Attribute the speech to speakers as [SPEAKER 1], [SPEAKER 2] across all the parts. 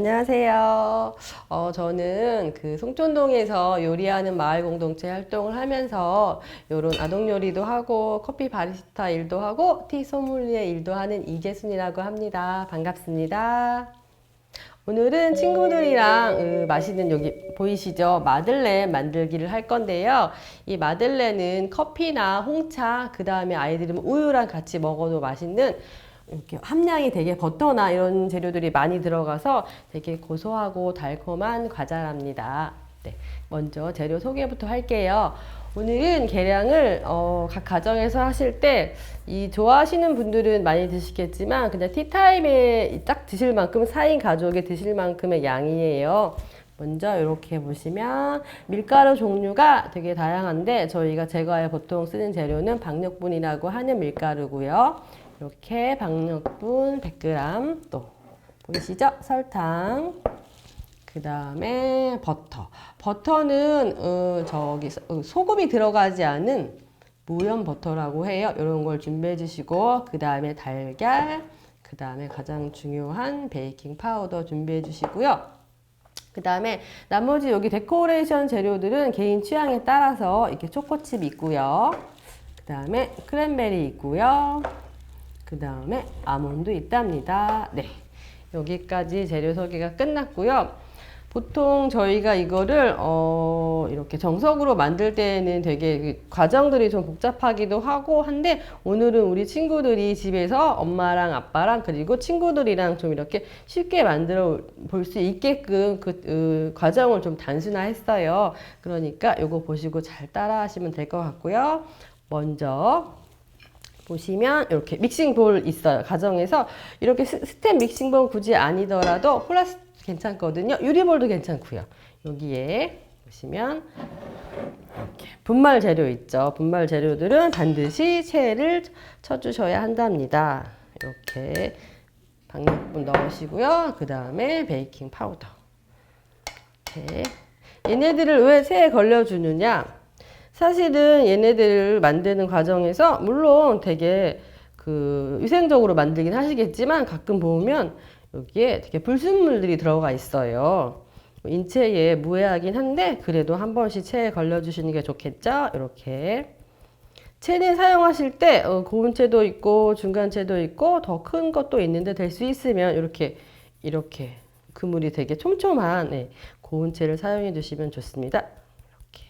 [SPEAKER 1] 안녕하세요. 저는 그 송촌동에서 요리하는 마을 공동체 활동을 하면서 이런 아동 요리도 하고 커피 바리스타 일도 하고 티 소믈리에 일도 하는 이재순이라고 합니다. 반갑습니다. 오늘은 친구들이랑 맛있는 여기 보이시죠? 마들렌 만들기를 할 건데요. 이 마들렌은 커피나 홍차, 그 다음에 아이들이 우유랑 같이 먹어도 맛있는 이렇게 함량이 되게 버터나 이런 재료들이 많이 들어가서 되게 고소하고 달콤한 과자랍니다. 네, 먼저 재료 소개부터 할게요. 오늘은 계량을 각 가정에서 하실 때 이 좋아하시는 분들은 많이 드시겠지만 그냥 티타임에 딱 드실 만큼 4인 가족이 드실 만큼의 양이에요. 먼저 이렇게 보시면 밀가루 종류가 되게 다양한데 저희가 제과에 보통 쓰는 재료는 박력분이라고 하는 밀가루고요. 이렇게 박력분 100g, 또 보이시죠? 설탕, 그 다음에 버터. 버터는 소금이 들어가지 않은 무염 버터라고 해요. 이런 걸 준비해 주시고, 그 다음에 달걀, 그 다음에 가장 중요한 베이킹 파우더 준비해 주시고요. 그 다음에 나머지 여기 데코레이션 재료들은 개인 취향에 따라서 이렇게 초코칩 있고요. 그 다음에 크랜베리 있고요. 그 다음에 아몬드 있답니다. 네, 여기까지 재료 소개가 끝났고요. 보통 저희가 이거를 이렇게 정석으로 만들 때는 되게 과정들이 좀 복잡하기도 하고 한데 오늘은 우리 친구들이 집에서 엄마랑 아빠랑 그리고 친구들이랑 좀 이렇게 쉽게 만들어 볼 수 있게끔 그 과정을 좀 단순화했어요. 그러니까 이거 보시고 잘 따라 하시면 될 것 같고요. 먼저 보시면 이렇게 믹싱볼 있어요. 가정에서 이렇게 스텐 믹싱볼 굳이 아니더라도 플라스틱 괜찮거든요. 유리볼도 괜찮고요. 여기에 보시면 이렇게 분말 재료 있죠. 분말 재료들은 반드시 체를 쳐주셔야 한답니다. 이렇게 박력분 넣으시고요. 그 다음에 베이킹 파우더. 이렇게. 얘네들을 왜 체에 걸려주느냐? 사실은 얘네들을 만드는 과정에서 물론 되게 위생적으로 만들긴 하시겠지만 가끔 보면 여기에 되게 불순물들이 들어가 있어요. 인체에 무해하긴 한데 그래도 한 번씩 체에 걸려주시는 게 좋겠죠? 이렇게. 체는 사용하실 때 고운 체도 있고 중간 체도 있고 더 큰 것도 있는데 될 수 있으면 이렇게 그물이 되게 촘촘한 고운 체를 사용해 주시면 좋습니다. 이렇게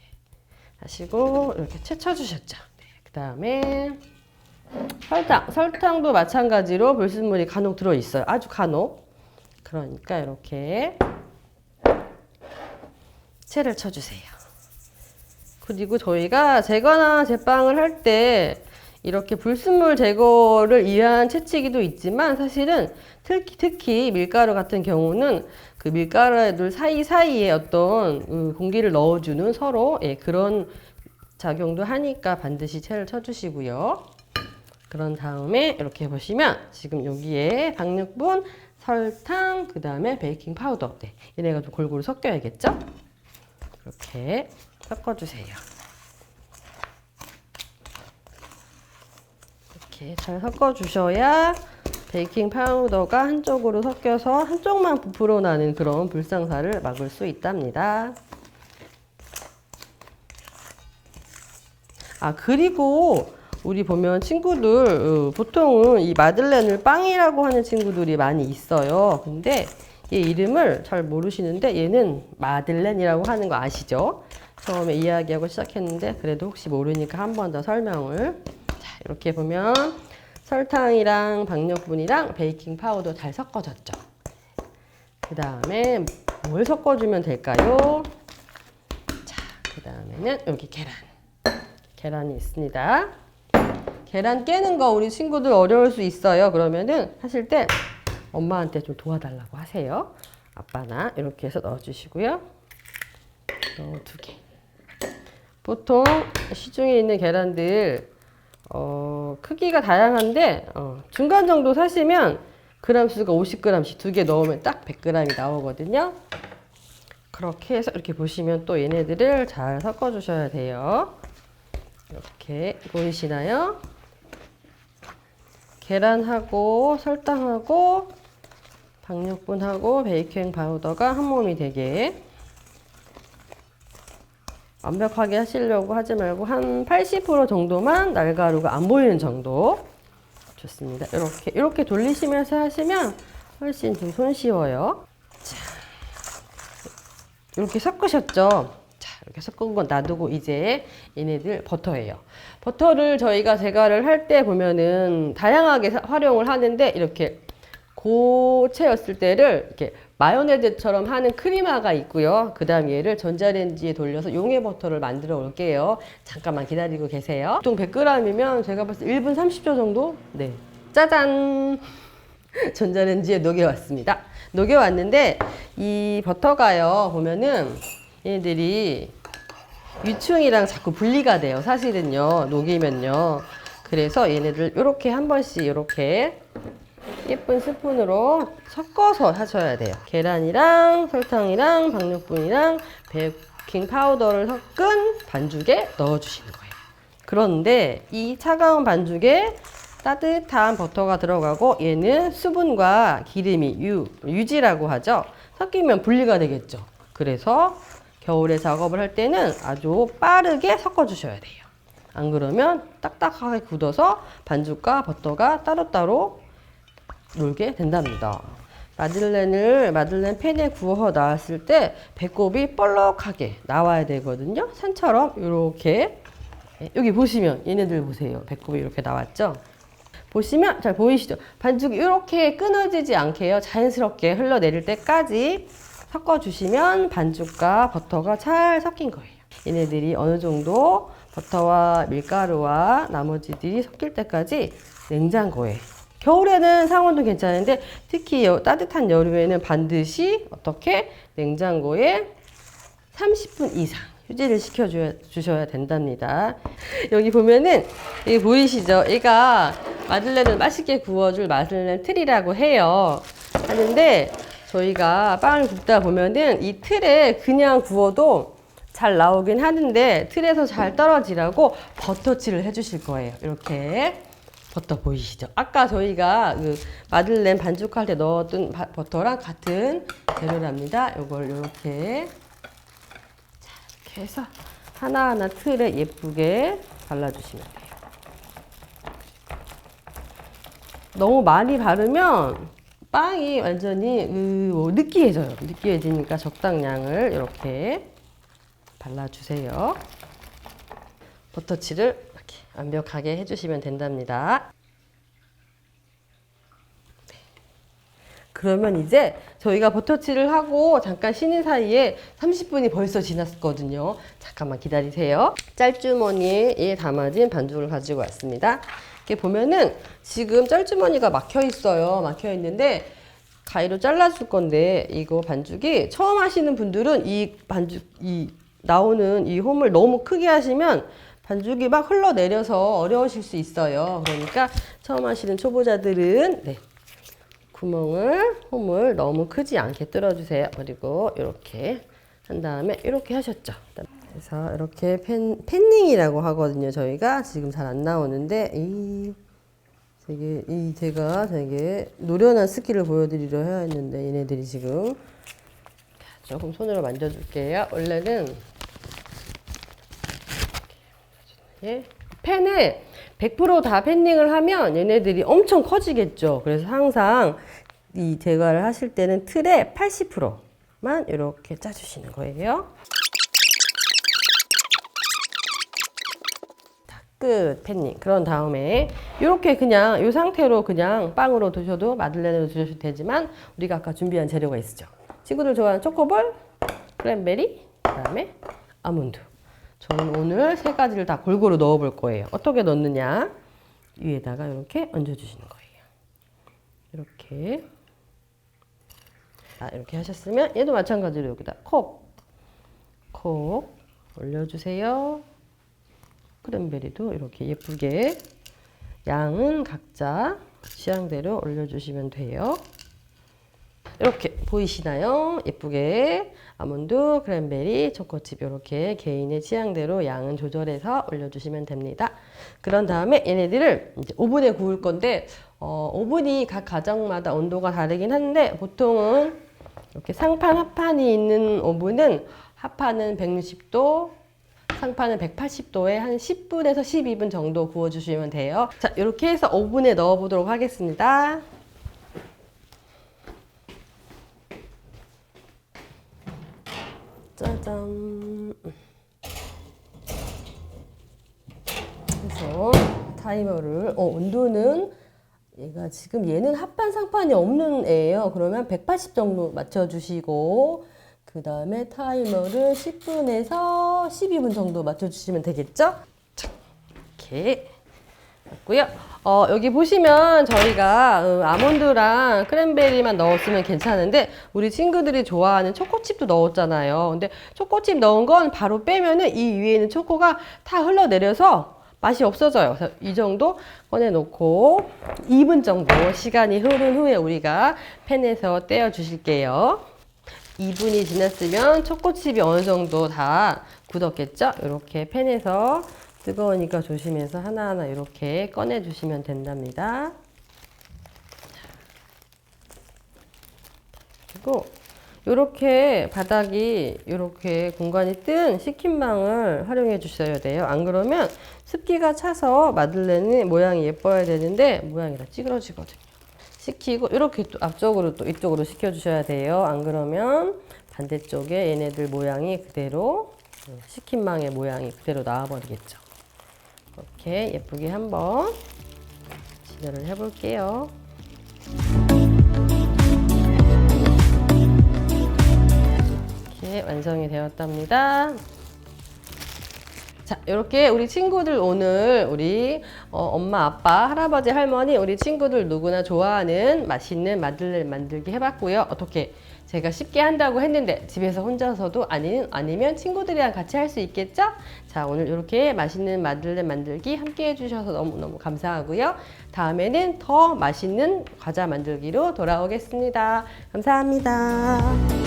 [SPEAKER 1] 하시고 이렇게 채 쳐주셨죠. 네, 그 다음에 설탕도 마찬가지로 불순물이 간혹 들어있어요. 아주 간혹. 그러니까 이렇게 채를 쳐주세요. 그리고 저희가 제거나 제빵을 할 때 이렇게 불순물 제거를 위한 채치기도 있지만 사실은 특히 밀가루 같은 경우는 그 밀가루들 사이사이에 어떤 공기를 넣어주는 서로 그런 작용도 하니까 반드시 채를 쳐주시고요. 그런 다음에 이렇게 보시면 지금 여기에 박력분, 설탕, 그 다음에 베이킹 파우더. 네, 얘네가 좀 골고루 섞여야겠죠? 이렇게 섞어주세요. 이렇게 잘 섞어주셔야 베이킹 파우더가 한쪽으로 섞여서 한쪽만 부풀어 나는 그런 불상사를 막을 수 있답니다. 그리고 우리 보면 친구들 보통은 이 마들렌을 빵이라고 하는 친구들이 많이 있어요. 근데 얘 이름을 잘 모르시는데 얘는 마들렌이라고 하는 거 아시죠? 처음에 이야기하고 시작했는데 그래도 혹시 모르니까 한 번 더 설명을. 자, 이렇게 보면 설탕이랑 박력분이랑 베이킹 파우더 잘 섞어졌죠. 그 다음에 뭘 섞어주면 될까요? 자, 그 다음에는 여기 계란이 있습니다. 계란 깨는 거 우리 친구들 어려울 수 있어요. 그러면은 하실 때 엄마한테 좀 도와달라고 하세요. 아빠나 이렇게 해서 넣어주시고요. 2개. 보통 시중에 있는 계란들 크기가 다양한데 중간 정도 사시면 그램 수가 50g씩 2개 넣으면 딱 100g이 나오거든요. 그렇게 해서 이렇게 보시면 또 얘네들을 잘 섞어 주셔야 돼요. 이렇게 보이시나요? 계란하고 설탕하고 박력분하고 베이킹 파우더가 한 몸이 되게 완벽하게 하시려고 하지 말고 한 80% 정도만 날가루가 안 보이는 정도. 좋습니다. 이렇게 돌리시면서 하시면 훨씬 좀 손쉬워요. 자, 이렇게 섞으셨죠? 자, 이렇게 섞은 건 놔두고 이제 얘네들 버터예요. 버터를 저희가 제가를 할 때 보면은 다양하게 활용을 하는데 이렇게 고체였을 때를 이렇게 마요네즈처럼 하는 크리마가 있고요. 그 다음 얘를 전자레인지에 돌려서 용해 버터를 만들어 올게요. 잠깐만 기다리고 계세요. 보통 100g이면 제가 봤을 때 1분 30초 정도? 네. 짜잔! 전자레인지에 녹여왔습니다. 녹여왔는데 이 버터가요. 보면은 얘네들이 유충이랑 자꾸 분리가 돼요. 사실은요. 녹이면요. 그래서 얘네들 이렇게 한 번씩 이렇게 예쁜 스푼으로 섞어서 하셔야 돼요. 계란이랑 설탕이랑 박력분이랑 베이킹 파우더를 섞은 반죽에 넣어주시는 거예요. 그런데 이 차가운 반죽에 따뜻한 버터가 들어가고 얘는 수분과 기름이 유지라고 하죠. 섞이면 분리가 되겠죠. 그래서 겨울에 작업을 할 때는 아주 빠르게 섞어주셔야 돼요. 안 그러면 딱딱하게 굳어서 반죽과 버터가 따로따로 놀게 된답니다. 마들렌 팬에 구워 나왔을 때 배꼽이 볼록하게 나와야 되거든요. 산처럼 이렇게 여기 보시면 얘네들 보세요. 배꼽이 이렇게 나왔죠. 보시면 잘 보이시죠? 반죽이 이렇게 끊어지지 않게요. 자연스럽게 흘러내릴 때까지 섞어주시면 반죽과 버터가 잘 섞인 거예요. 얘네들이 어느 정도 버터와 밀가루와 나머지들이 섞일 때까지 냉장고에 겨울에는 상온도 괜찮은데 특히 따뜻한 여름에는 반드시 어떻게 냉장고에 30분 이상 휴지를 시켜주셔야 된답니다. 여기 보면은 여기 보이시죠? 얘가 마들렌을 맛있게 구워줄 마들렌 틀이라고 해요. 하는데 저희가 빵을 굽다 보면은 이 틀에 그냥 구워도 잘 나오긴 하는데 틀에서 잘 떨어지라고 버터칠을 해주실 거예요. 이렇게. 버터 보이시죠? 아까 저희가 그 마들렌 반죽할 때 넣었던 버터랑 같은 재료랍니다. 이걸 이렇게 해서 하나하나 틀에 예쁘게 발라주시면 돼요. 너무 많이 바르면 빵이 완전히 느끼해져요. 느끼해지니까 적당량을 이렇게 발라주세요. 버터칠을 이렇게 완벽하게 해주시면 된답니다. 그러면 이제 저희가 버터칠을 하고 잠깐 쉬는 사이에 30분이 벌써 지났거든요. 잠깐만 기다리세요. 짤주머니에 담아진 반죽을 가지고 왔습니다. 이렇게 보면은 지금 짤주머니가 막혀 있어요. 막혀 있는데 가위로 잘라줄 건데 이거 반죽이 처음 하시는 분들은 이 나오는 이 홈을 너무 크게 하시면 반죽이 막 흘러내려서 어려우실 수 있어요. 그러니까 처음 하시는 초보자들은 홈을 너무 크지 않게 뚫어주세요. 그리고 이렇게 한 다음에 이렇게 하셨죠. 그래서 이렇게 팬닝이라고 하거든요. 저희가 지금 잘 안 나오는데 제가 되게 노련한 스킬을 보여드리려 해야 했는데 얘네들이 지금 조금 손으로 만져줄게요. 원래는 팬에 100% 다 팬닝을 하면 얘네들이 엄청 커지겠죠. 그래서 항상 이 제거를 하실 때는 틀에 80%만 이렇게 짜주시는 거예요. 끝 팬닝. 그런 다음에 이렇게 그냥 이 상태로 그냥 빵으로 드셔도 마들렌으로 드셔도 되지만 우리가 아까 준비한 재료가 있죠. 친구들 좋아하는 초코볼, 크랜베리, 그다음에 아몬드. 저는 오늘 세 가지를 다 골고루 넣어 볼 거예요. 어떻게 넣느냐? 위에다가 이렇게 얹어주시는 거예요. 이렇게. 이렇게 하셨으면 얘도 마찬가지로 여기다 콕 올려주세요. 크랜베리도 이렇게 예쁘게 양은 각자 취향대로 올려주시면 돼요. 이렇게 보이시나요? 예쁘게 아몬드, 크랜베리, 초코칩 이렇게 개인의 취향대로 양은 조절해서 올려주시면 됩니다. 그런 다음에 얘네들을 이제 오븐에 구울 건데 오븐이 각 가정마다 온도가 다르긴 한데 보통은 이렇게 상판, 하판이 있는 오븐은 하판은 160도, 상판은 180도에 한 10분에서 12분 정도 구워주시면 돼요. 자, 이렇게 해서 오븐에 넣어 보도록 하겠습니다. 짜잔. 그래서 타이머를 온도는 얘가 지금 얘는 합판 상판이 없는 애예요. 그러면 180 정도 맞춰주시고 그 다음에 타이머를 10분에서 12분 정도 맞춰주시면 되겠죠? 자, 이렇게 맞고요. 여기 보시면 저희가 아몬드랑 크랜베리만 넣었으면 괜찮은데 우리 친구들이 좋아하는 초코칩도 넣었잖아요. 근데 초코칩 넣은 건 바로 빼면은 이 위에 있는 초코가 다 흘러내려서 맛이 없어져요. 그래서 이 정도 꺼내놓고 2분 정도 시간이 흐른 후에 우리가 팬에서 떼어 주실게요. 2분이 지났으면 초코칩이 어느 정도 다 굳었겠죠? 이렇게 팬에서 뜨거우니까 조심해서 하나하나 이렇게 꺼내 주시면 된답니다. 그리고 이렇게 바닥이 이렇게 공간이 뜬 식힌망을 활용해 주셔야 돼요. 안 그러면 습기가 차서 마들렌이 모양이 예뻐야 되는데 모양이 다 찌그러지거든요. 식히고 이렇게 또 앞쪽으로 또 이쪽으로 식혀 주셔야 돼요. 안 그러면 반대쪽에 얘네들 모양이 그대로 식힌망의 모양이 그대로 나와 버리겠죠. 이렇게 예쁘게 한번 진열을 해 볼게요. 이렇게 완성이 되었답니다. 자, 이렇게 우리 친구들 오늘 우리 엄마, 아빠, 할아버지, 할머니 우리 친구들 누구나 좋아하는 맛있는 마들렌 만들기 해봤고요. 어떻게 제가 쉽게 한다고 했는데 집에서 혼자서도 아니면 친구들이랑 같이 할 수 있겠죠? 자, 오늘 이렇게 맛있는 마들렌 만들기 함께 해주셔서 너무너무 감사하고요. 다음에는 더 맛있는 과자 만들기로 돌아오겠습니다. 감사합니다.